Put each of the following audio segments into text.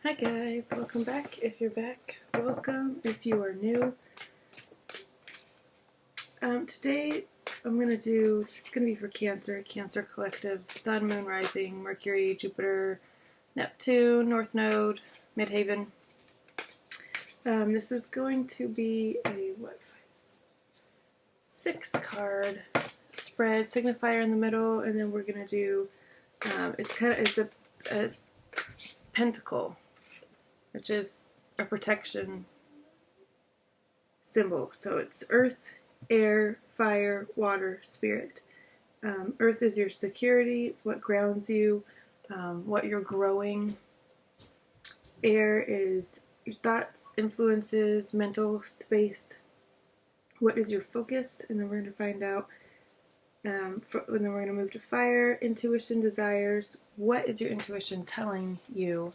Hi guys, welcome back. If you're back, welcome. If you are new, today I'm going to do, it's going to be for Cancer, Cancer Collective, Sun, Moon, Rising, Mercury, Jupiter, Neptune, North Node, Midhaven. This is going to be a, 6-card spread, signifier in the middle, and then we're going to do, it's a pentacle, which is a protection symbol. So it's earth, air, fire, water, spirit. Earth is your security, it's what grounds you, what you're growing. Air is your thoughts, influences, mental space. What is your focus? And then we're going to find out, and then we're going to move to fire, intuition, desires. What is your intuition telling you?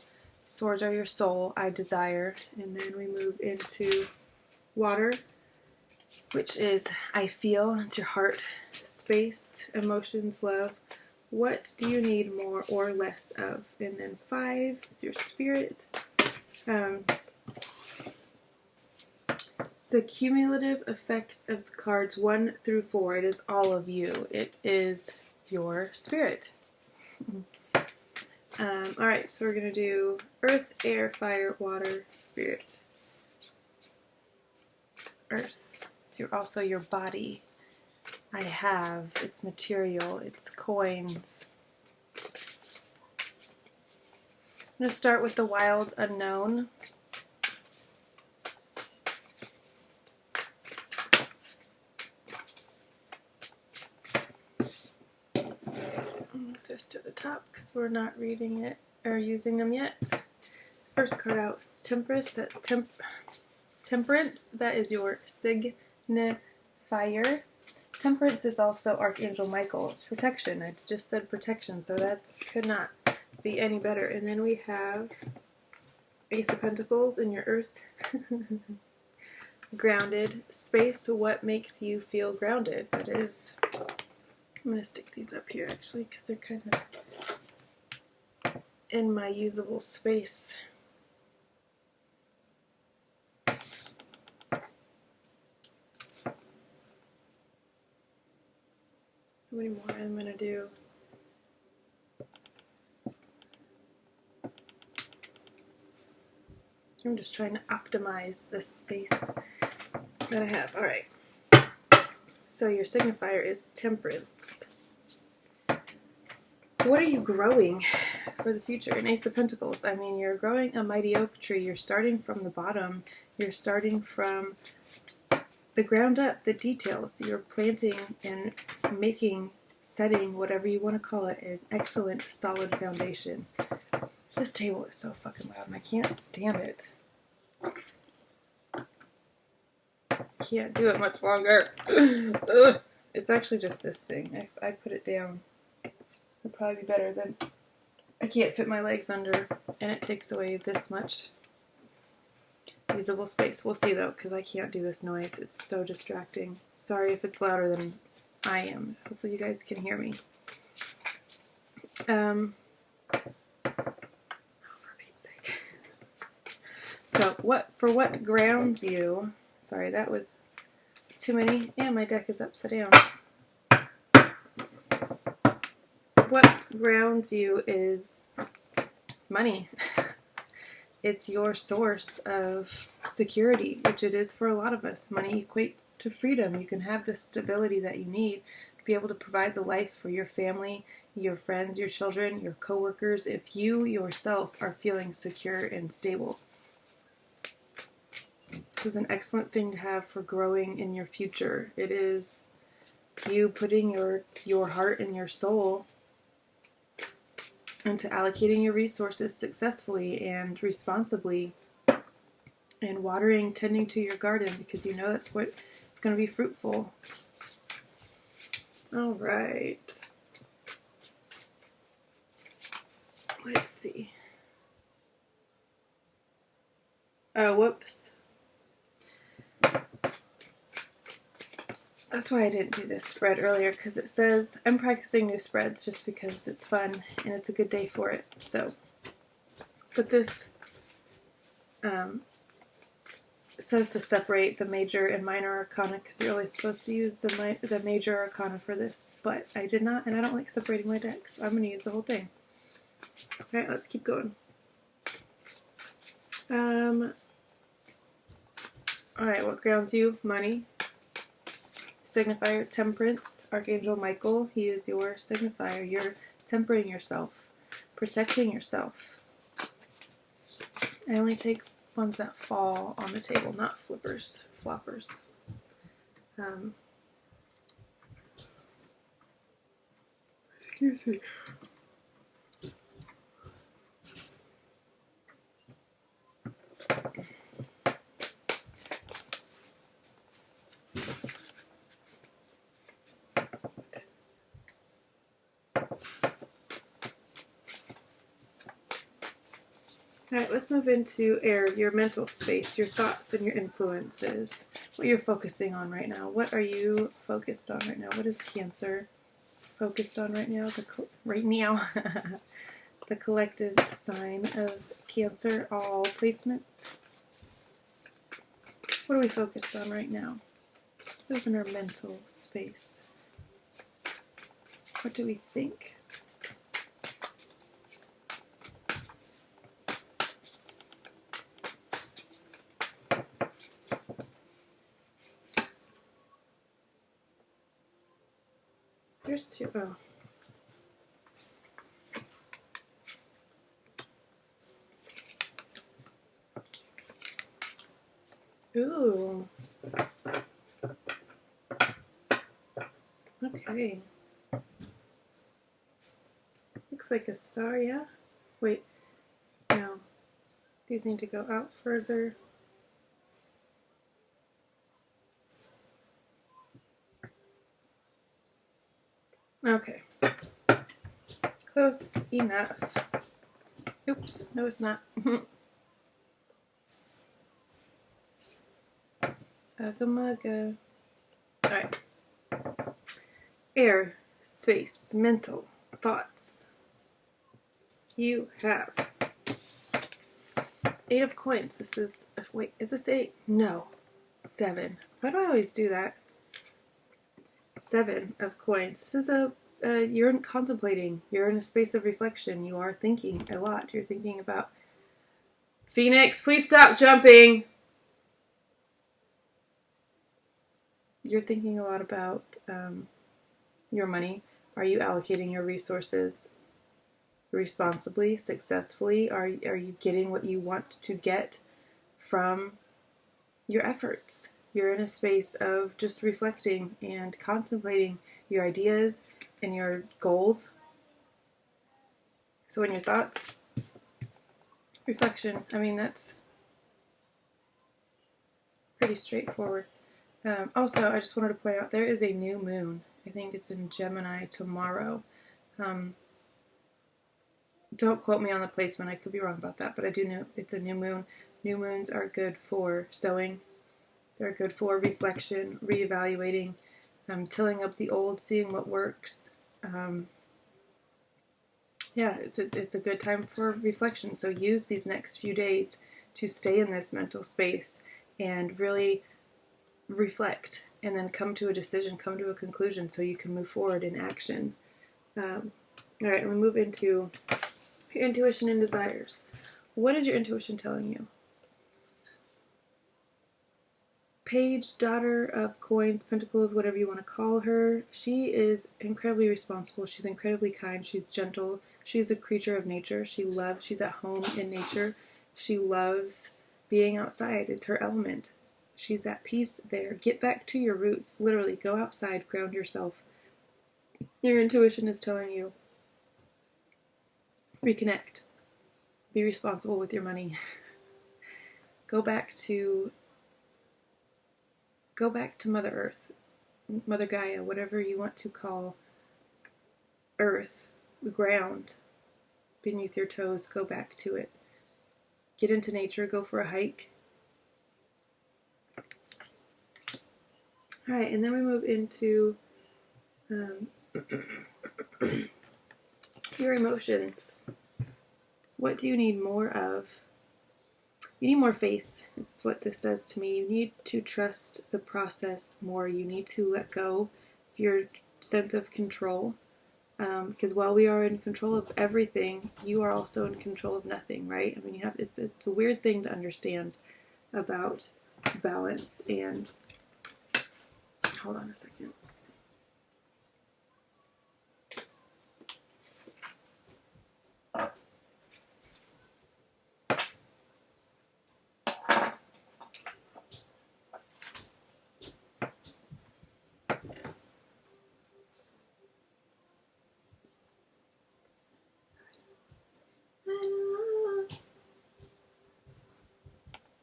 Swords are your soul, I desire. And then we move into water, which is I feel. It's your heart space, emotions, love. What do you need more or less of? And then 5 is your spirit. The cumulative effect of the cards 1 through 4. It is all of you. It is your spirit. Alright, so we're going to do earth, air, fire, water, spirit. Earth. It's also your body. I have. It's material. It's coins. I'm going to start with the wild unknown. Move this to the top because we're not reading it or using them yet. First card out is Temperance. Temperance, that is your signifier. Temperance is also Archangel Michael. It's protection. I just said protection, so that could not be any better. And then we have Ace of Pentacles in your earth. Grounded space. What makes you feel grounded? That is, I'm going to stick these up here actually because they're kind of in my usable space. How many more I'm going to do? I'm just trying to optimize this space that I have. Alright. So your signifier is Temperance. What are you growing for the future? An Ace of Pentacles. I mean, you're growing a mighty oak tree. You're starting from the bottom. You're starting from the ground up, the details. You're planting and making, setting, whatever you want to call it, an excellent, solid foundation. This table is so fucking loud and I can't stand it. Can't do it much longer. It's actually just this thing. I put it down. It'd probably be better than, I can't fit my legs under and it takes away this much usable space. We'll see though, because I can't do this noise. It's so distracting. Sorry if it's louder than I am. Hopefully you guys can hear me. For Pete's sake. So what grounds you? Sorry, that was too many. And my deck is upside down. What grounds you is money. It's your source of security, which it is for a lot of us. Money equates to freedom. You can have the stability that you need to be able to provide the life for your family, your friends, your children, your coworkers, if you yourself are feeling secure and stable. This is an excellent thing to have for growing in your future. It is you putting your heart and your soul into allocating your resources successfully and responsibly, and watering, tending to your garden because you know that's what it's going to be fruitful. All right. Let's see. Oh, whoops. That's why I didn't do this spread earlier, because it says I'm practicing new spreads just because it's fun and it's a good day for it. So put this says to separate the major and minor arcana because you're only supposed to use the major arcana for this, but I did not, and I don't like separating my deck, so I'm going to use the whole thing. Alright, let's keep going. Alright, what grounds you? Money. Signifier, temperance. Archangel Michael, he is your signifier. You're tempering yourself, protecting yourself. I only take ones that fall on the table, not floppers. Excuse me. Alright, let's move into air, your mental space, your thoughts and your influences. What you're focusing on right now. What are you focused on right now? What is Cancer focused on right now? The collective sign of Cancer, all placements. What are we focused on right now? What is in our mental space? What do we think? There's two. Oh. Ooh. Okay. Looks like a star, yeah? Wait. No. These need to go out further. Okay. Close enough. Oops. No, it's not. Ugga-mugga. Alright. Air, space, mental, thoughts. You have 8 of coins. This is, wait, is this 8? No. 7. Why do I always do that? 7 of coins. This is you're contemplating. You're in a space of reflection. You are thinking a lot. You're thinking about, Phoenix, please stop jumping. You're thinking a lot about your money. Are you allocating your resources responsibly, successfully? Are you getting what you want to get from your efforts? You're in a space of just reflecting and contemplating your ideas and your goals. So in your thoughts, reflection, I mean, that's pretty straightforward. Also, I just wanted to point out, there is a new moon. I think it's in Gemini tomorrow. Don't quote me on the placement, I could be wrong about that, but I do know it's a new moon. New moons are good for sowing. They're good for reflection, reevaluating, tilling up the old, seeing what works. Yeah, it's a good time for reflection. So use these next few days to stay in this mental space and really reflect, and then come to a decision, come to a conclusion, so you can move forward in action. All right, we move into your intuition and desires. What is your intuition telling you? Page, daughter of coins, pentacles, whatever you want to call her. She is incredibly responsible. She's incredibly kind. She's gentle. She's a creature of nature. She's at home in nature. She loves being outside. It's her element. She's at peace there. Get back to your roots. Literally, go outside, ground yourself. Your intuition is telling you, reconnect. Be responsible with your money. Go back to Mother Earth, Mother Gaia, whatever you want to call Earth, the ground beneath your toes. Go back to it. Get into nature. Go for a hike. All right, and then we move into your emotions. What do you need more of? You need more faith. This is what this says to me. You need to trust the process more. You need to let go of your sense of control. Because while we are in control of everything, you are also in control of nothing, right? I mean, it's a weird thing to understand about balance. And hold on a second.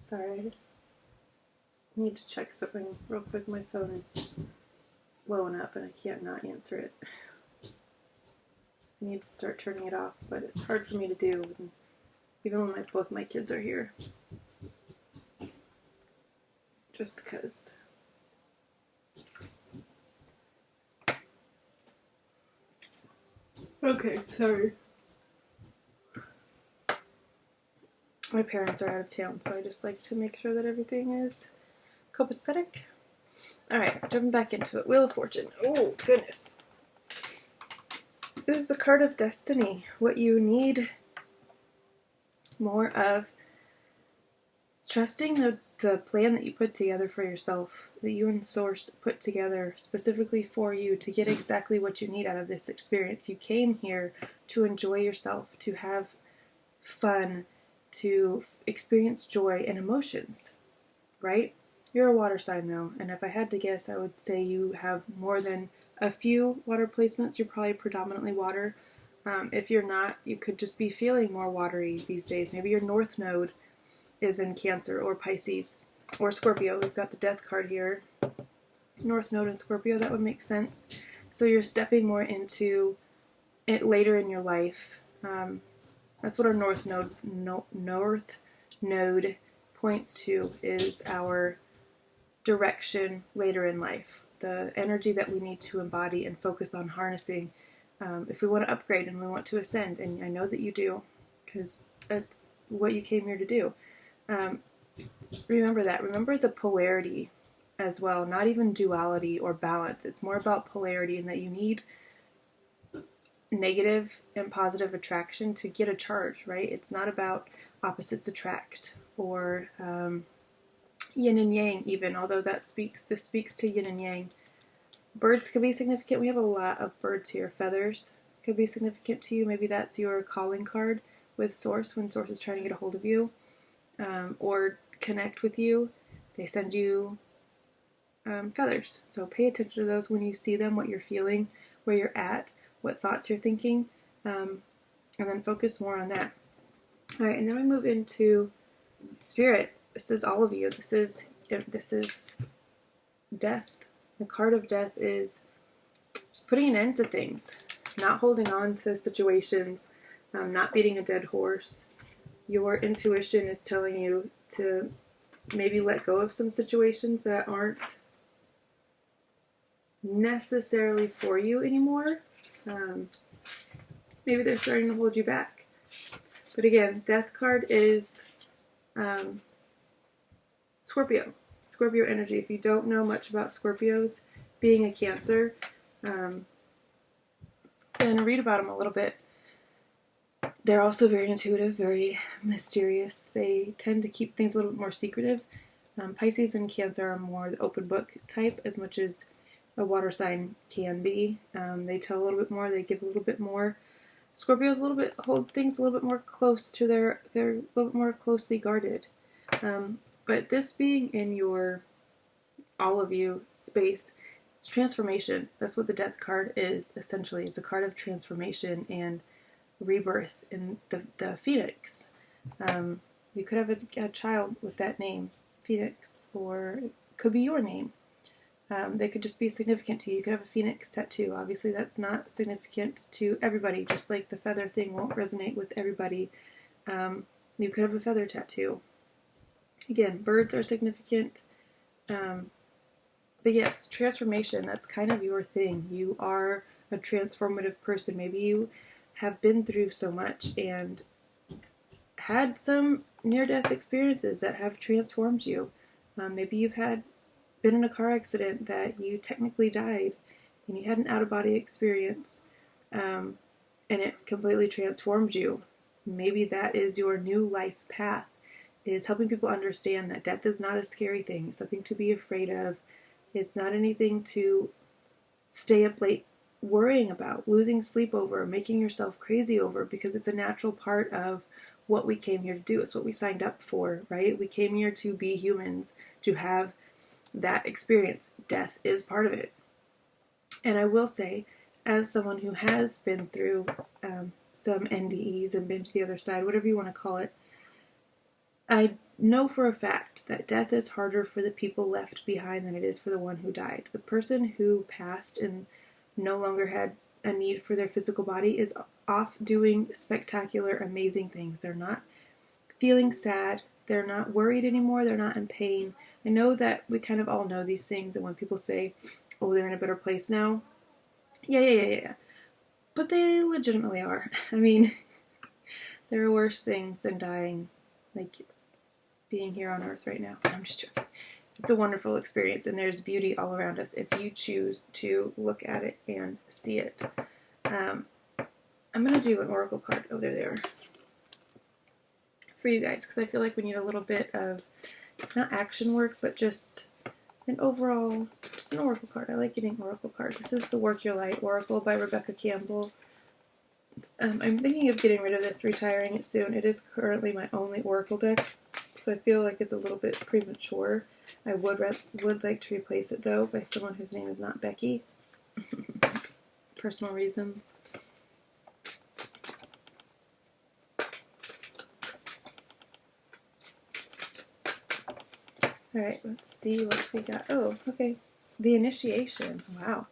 Sorry, I just need to check something real quick. My phone is blowing up and I can't not answer it. I need to start turning it off, but it's hard for me to do even when both my kids are here. Just because. Okay, sorry. My parents are out of town, so I just like to make sure that everything is copacetic. Alright, jumping back into it. Wheel of Fortune. Oh, goodness. This is the card of destiny. What you need more of trusting the plan that you put together for yourself, that you and Source put together specifically for you to get exactly what you need out of this experience. You came here to enjoy yourself, to have fun, to experience joy and emotions, right? You're a water sign though, and if I had to guess, I would say you have more than a few water placements. You're probably predominantly water. If you're not, you could just be feeling more watery these days. Maybe your North Node is in Cancer or Pisces or Scorpio. We've got the Death card here. North Node and Scorpio, that would make sense. So you're stepping more into it later in your life. That's what our North Node points to, is our direction later in life. The energy that we need to embody and focus on harnessing if we want to upgrade and we want to ascend. And I know that you do, because that's what you came here to do. Remember that. Remember the polarity as well, not even duality or balance. It's more about polarity, and that you need negative and positive attraction to get a charge, right? It's not about opposites attract or yin and yang even, although this speaks to yin and yang. Birds could be significant. We have a lot of birds here. Feathers could be significant to you. Maybe that's your calling card with Source when Source is trying to get a hold of you or connect with you. They send you feathers. So pay attention to those when you see them, what you're feeling, where you're at, what thoughts you're thinking, and then focus more on that. All right, and then we move into Spirit. This is all of you. This is death. The card of death is just putting an end to things, not holding on to situations, not beating a dead horse. Your intuition is telling you to maybe let go of some situations that aren't necessarily for you anymore. Maybe they're starting to hold you back. But again, Death card is Scorpio energy. If you don't know much about Scorpios, being a Cancer, then read about them a little bit. They're also very intuitive, very mysterious. They tend to keep things a little bit more secretive. Pisces and Cancer are more the open book type, as much as a water sign can be. They tell a little bit more, they give a little bit more. Scorpios hold things a little bit more close to they're a little bit more closely guarded. But this being in your all of you space, it's transformation. That's what the Death card is, essentially. It's a card of transformation and rebirth in the Phoenix. You could have a child with that name, Phoenix, or it could be your name. They could just be significant to you. You could have a phoenix tattoo. Obviously, that's not significant to everybody, just like the feather thing won't resonate with everybody. You could have a feather tattoo. Again, birds are significant. But yes, transformation, that's kind of your thing. You are a transformative person. Maybe you have been through so much and had some near-death experiences that have transformed you. Maybe you've been in a car accident that you technically died, and you had an out-of-body experience, and it completely transformed you. Maybe that is your new life path, is helping people understand that death is not a scary thing. It's nothing to be afraid of. It's not anything to stay up late worrying about, losing sleep over, making yourself crazy over, because it's a natural part of what we came here to do. It's what we signed up for, right? We came here to be humans, to have that experience. Death is part of it. And I will say, as someone who has been through some NDEs and been to the other side, whatever you want to call it, I know for a fact that death is harder for the people left behind than it is for the one who died. The person who passed and no longer had a need for their physical body is off doing spectacular, amazing things. They're not feeling sad. They're not worried anymore. They're not in pain. I know that we kind of all know these things, and when people say, oh, they're in a better place now, yeah. But they legitimately are. I mean, there are worse things than dying, like being here on Earth right now. I'm just joking. It's a wonderful experience, and there's beauty all around us if you choose to look at it and see it. I'm going to do an oracle card. Oh, there they are. For you guys, because I feel like we need a little bit of, not action work, but just an overall, just an oracle card. I like getting oracle cards. This is the Work Your Light Oracle by Rebecca Campbell. I'm thinking of getting rid of this, retiring it soon. It is currently my only oracle deck, so I feel like it's a little bit premature. I would like to replace it, though, by someone whose name is not Becky. Personal reasons. Alright, let's see what we got. Oh, okay. The initiation. Wow.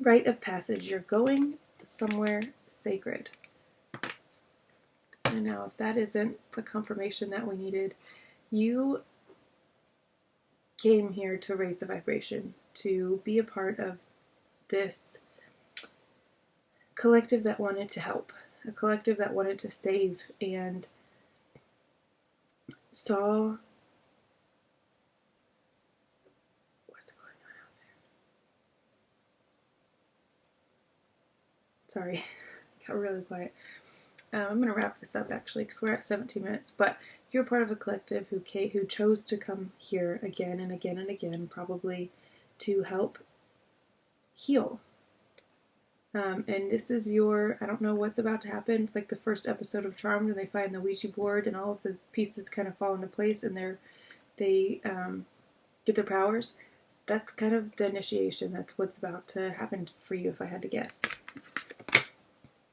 Rite of passage. You're going somewhere sacred. And now, if that isn't the confirmation that we needed, you came here to raise the vibration, to be a part of this collective that wanted to help, a collective that wanted to save, and saw what's going on out there. Sorry, got really quiet. I'm going to wrap this up, actually, because we're at 17 minutes, but you're part of a collective who chose to come here again and again and again, probably to help heal. And this is I don't know what's about to happen. It's like the first episode of Charmed, and they find the Ouija board, and all of the pieces kind of fall into place, and they get their powers. That's kind of the initiation. That's what's about to happen for you, if I had to guess.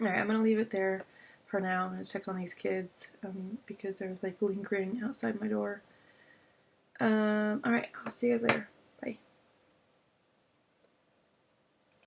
Alright, I'm going to leave it there for now. I'm going to check on these kids because they're like lingering outside my door. Alright, I'll see you guys later.